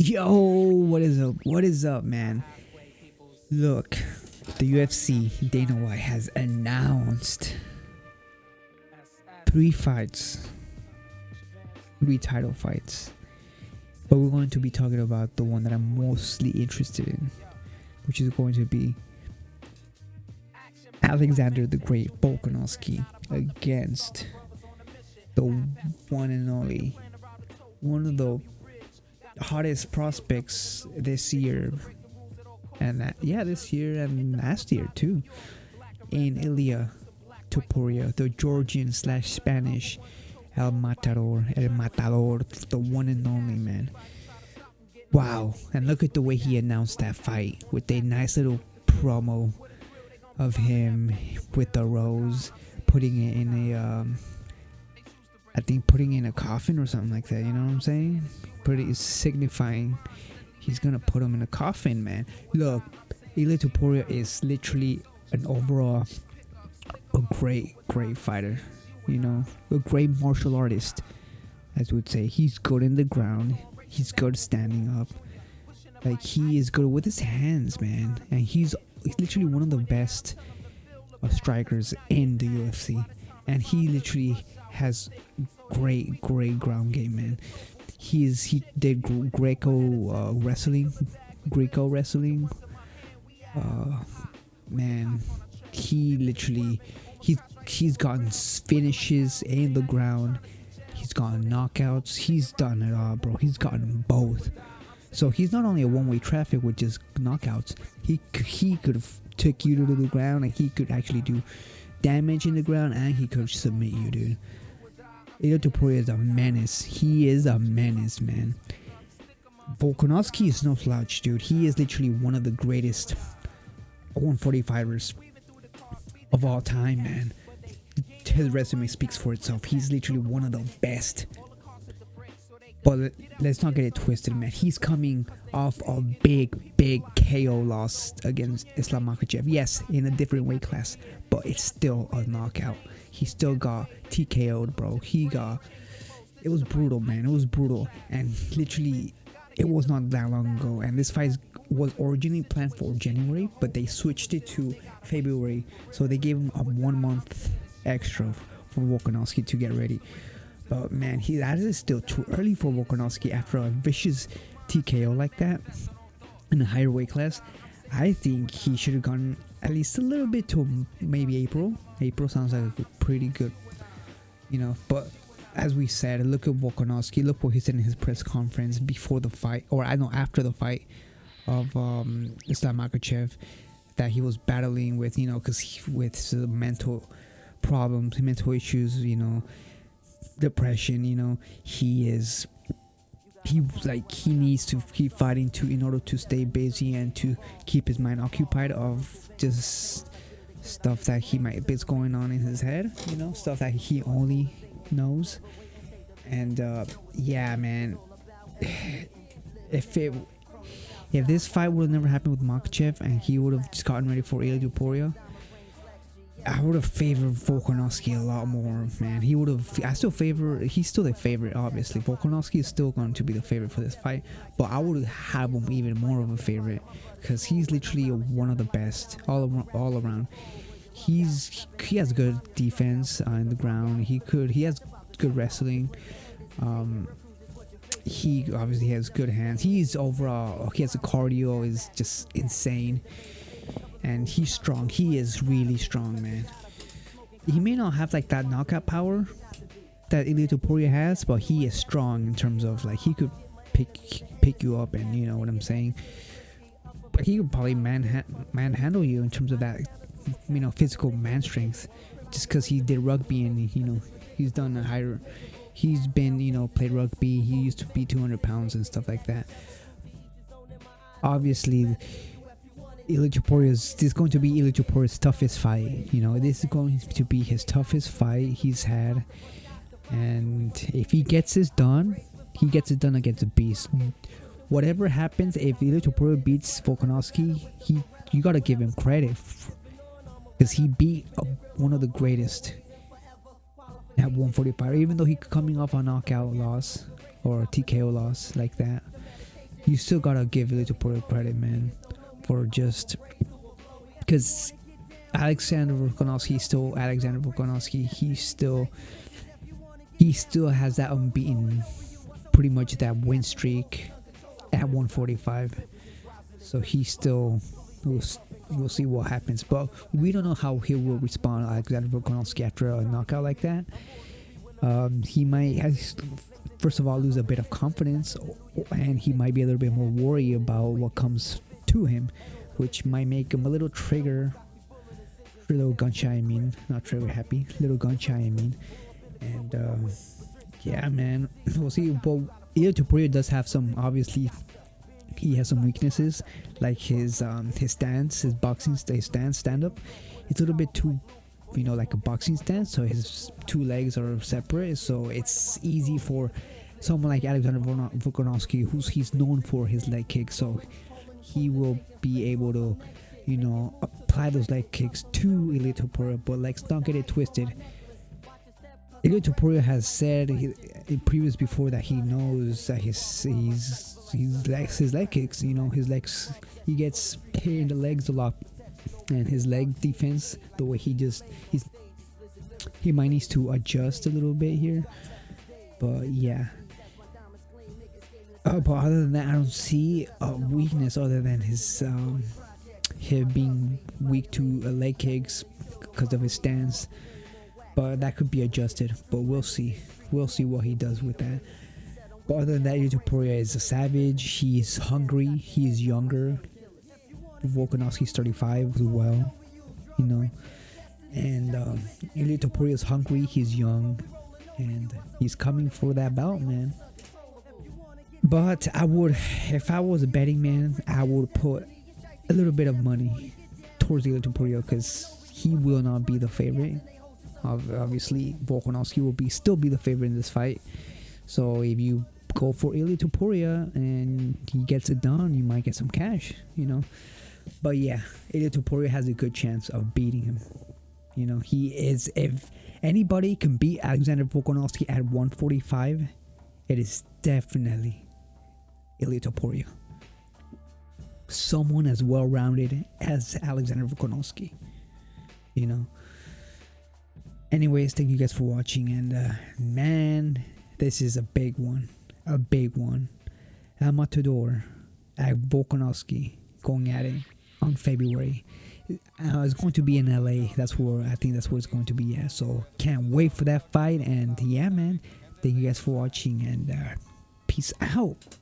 Yo, what is up? What is up, man? Look, the UFC, Dana White has announced 3 fights, 3 title fights. But we're going to be talking about the one that I'm mostly interested in, which is going to be Alexander the Great Volkanovski against the one and only, one of the hottest prospects this year, and this year and last year too, in Ilya Topuria, the Georgian / Spanish El Matador, the one and only, man. Wow. And look at the way he announced that fight with a nice little promo of him with the rose, putting it in a I think putting in a coffin or something like that, you know what I'm saying? Pretty signifying he's gonna put him in a coffin, man. Look, Ilya Topuria is literally an overall a great fighter, you know, a great martial artist, as we would say. He's good in the ground, he's good standing up, like he is good with his hands, man, and he's literally one of the best strikers in the UFC, and he literally has great ground game, man. He did Greco wrestling, man. He literally he's gotten finishes in the ground, he's gotten knockouts, he's done it all, bro. He's gotten both. So he's not only a one-way traffic with just knockouts, he could have took you to the ground, and he could actually do damage in the ground, and he could submit you, dude. Ilya Topuria is a menace. He is a menace, man. Volkanovski is no slouch, dude. He is literally one of the greatest 140 fighters of all time, man. His resume speaks for itself. He's literally one of the best. But let's not get it twisted, man. He's coming off a big KO loss against Islam Makhachev. Yes, in a different weight class, but it's still a knockout. He still got TKO'd, bro. It was brutal, man. It was brutal. And literally, it was not that long ago. And this fight was originally planned for January, but they switched it to February. So they gave him a 1 month extra for Volkanovski to get ready. But man, that is still too early for Volkanovski after a vicious TKO like that in a higher weight class. I think he should have gone at least a little bit to maybe April. April sounds like a pretty good, you know. But as we said, look at Volkanovski. Look what he said in his press conference before the fight, or I know after the fight of Islam Makhachev, that he was battling with, you know, because with mental problems, mental issues, you know, depression, you know. He needs to keep fighting in order to stay busy and to keep his mind occupied of just stuff that is going on in his head, you know, stuff that he only knows. And yeah, man, if this fight would have never happened with Makhachev and he would have just gotten ready for Ilya Topuria, I would have favored Volkanovski a lot more, man. He's still the favorite, obviously. Volkanovski is still going to be the favorite for this fight, but I would have him even more of a favorite because he's literally one of the best all around. He has good defense in the ground. He has good wrestling. He obviously has good hands. He has a cardio is just insane. And he's strong. He is really strong, man. He may not have like that knockout power that Ilya Topuria has, but he is strong in terms of like he could pick you up, and you know what I'm saying. But he could probably manhandle you in terms of that, you know, physical man strength. Just because he did rugby and you know he's done a higher. He's been, you know, played rugby. He used to be 200 pounds and stuff like that. Obviously, this is going to be Ilya Topuria's toughest fight. You know, this is going to be his toughest fight he's had. And if he gets this done, he gets it done against a beast. Whatever happens, if Ilya Topuria beats Volkanovski, you gotta give him credit, because he beat one of the greatest at 145. Even though he's coming off a knockout loss or a TKO loss like that, you still gotta give Ilya Topuria credit, man, for just because Alexander Volkanovski still Alexander Volkanovski. He still has that unbeaten, pretty much that win streak at 145. So he still we'll see what happens, but we don't know how he will respond, Alexander Volkanovski, after a knockout like that. He might, first of all, lose a bit of confidence, and he might be a little bit more worried about what comes to him, which might make him a little gun shy. I mean, not trigger happy, little gun shy. I mean, and yeah, man, we'll see. But Ilya Topuria does have some, obviously, he has some weaknesses, like his stance, his boxing, his stand up. It's a little bit too, like a boxing stance, so his two legs are separate, so it's easy for someone like Alexander Volkanovski, he's known for his leg kicks, so he will be able to, apply those leg kicks to Ilya Topuria. But let's not get it twisted. Ilya Topuria has said in previous before that he knows that his leg kicks, his legs, he gets hit in the legs a lot, and his leg defense, the way he might need to adjust a little bit here. But yeah, but other than that, I don't see a weakness other than his him being weak to leg kicks because of his stance. But that could be adjusted. But we'll see what he does with that. But other than that, Ilya Topuria is a savage. He's hungry. He's younger. Volkanovski's 35 as well, and Ilya Topuria is hungry. He's young, and he's coming for that belt, man. But if I was a betting man, I would put a little bit of money towards Ilya Topuria, because he will not be the favorite. Obviously, Volkanovski will still be the favorite in this fight. So if you go for Ilya Topuria and he gets it done, you might get some cash, But yeah, Ilya Topuria has a good chance of beating him. He is, if anybody can beat Alexander Volkanovski at 145, it is definitely Ilya Topuria. Someone as well-rounded as Alexander Volkanovski. Anyways, thank you guys for watching, and man, this is a big one. Amatador at Volkanovski going at it on February. It's going to be in LA. I think that's where it's going to be at. So can't wait for that fight. And yeah, man, thank you guys for watching, and peace out.